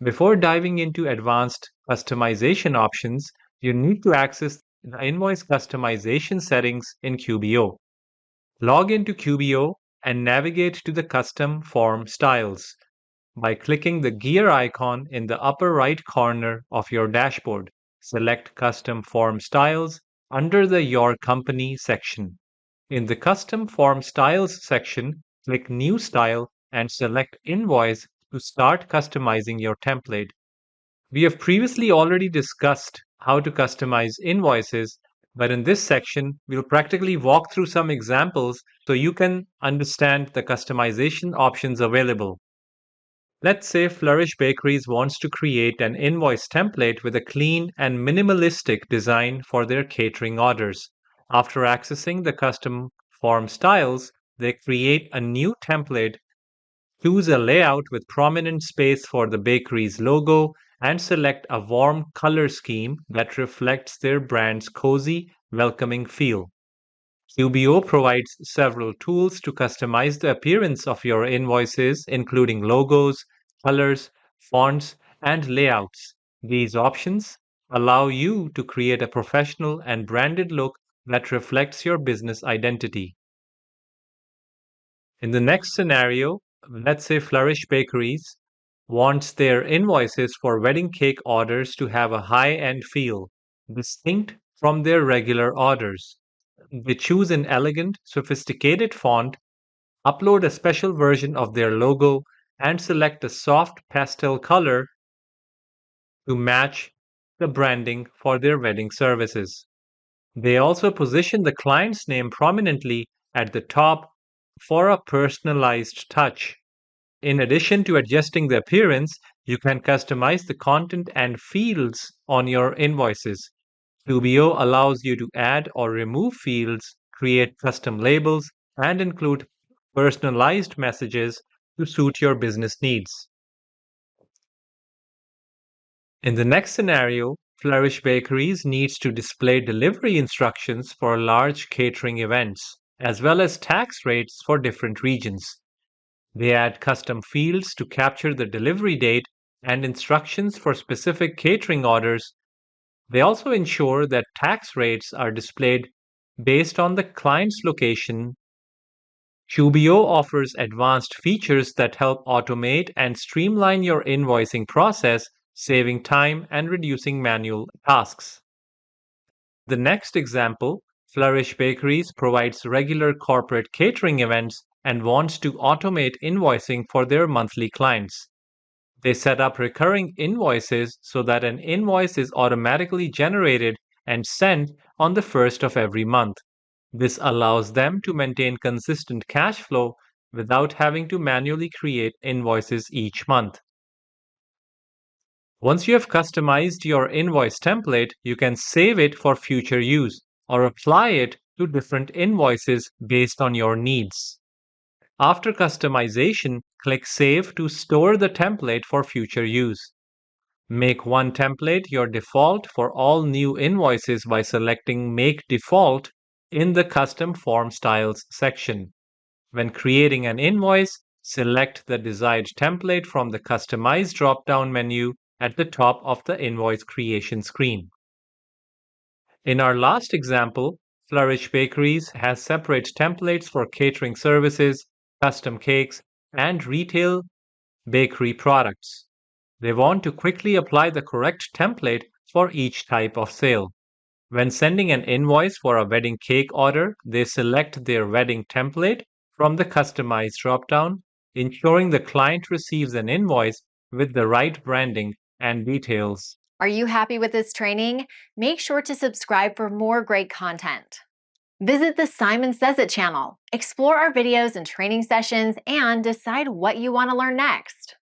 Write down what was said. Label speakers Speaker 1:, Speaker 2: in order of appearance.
Speaker 1: Before diving into advanced customization options, you need to access the invoice customization settings in QBO. Log into QBO and navigate to the custom form styles by clicking the gear icon in the upper right corner of your dashboard. Select Custom Form Styles under the Your Company section. In the Custom Form Styles section, click New Style and select Invoice to start customizing your template. We have previously already discussed how to customize invoices, but in this section, we'll practically walk through some examples so you can understand the customization options available. Let's say Flourish Bakeries wants to create an invoice template with a clean and minimalistic design for their catering orders. After accessing the custom form styles, they create a new template, choose a layout with prominent space for the bakery's logo, and select a warm color scheme that reflects their brand's cozy, welcoming feel. QBO provides several tools to customize the appearance of your invoices, including logos, colors, fonts, and layouts. These options allow you to create a professional and branded look that reflects your business identity. In the next scenario, let's say Flourish Bakeries wants their invoices for wedding cake orders to have a high-end feel, distinct from their regular orders. They choose an elegant, sophisticated font, upload a special version of their logo, and select a soft pastel color to match the branding for their wedding services. They also position the client's name prominently at the top for a personalized touch. In addition to adjusting the appearance, you can customize the content and fields on your invoices. QBO allows you to add or remove fields, create custom labels, and include personalized messages to suit your business needs. In the next scenario, Flourish Bakeries needs to display delivery instructions for large catering events, as well as tax rates for different regions. They add custom fields to capture the delivery date and instructions for specific catering orders. They also ensure that tax rates are displayed based on the client's location. QBO offers advanced features that help automate and streamline your invoicing process, saving time and reducing manual tasks. The next example, Flourish Bakeries provides regular corporate catering events and wants to automate invoicing for their monthly clients. They set up recurring invoices so that an invoice is automatically generated and sent on the first of every month. This allows them to maintain consistent cash flow without having to manually create invoices each month. Once you have customized your invoice template, you can save it for future use or apply it to different invoices based on your needs. After customization, click Save to store the template for future use. Make one template your default for all new invoices by selecting Make Default in the Custom Form Styles section. When creating an invoice, select the desired template from the Customize drop-down menu at the top of the invoice creation screen. In our last example, Flourish Bakeries has separate templates for catering services, custom cakes, and retail bakery products. They want to quickly apply the correct template for each type of sale. When sending an invoice for a wedding cake order, they select their wedding template from the Customize dropdown, ensuring the client receives an invoice with the right branding and details.
Speaker 2: Are you happy with this training? Make sure to subscribe for more great content. Visit the Simon Says It channel, explore our videos and training sessions, and decide what you want to learn next.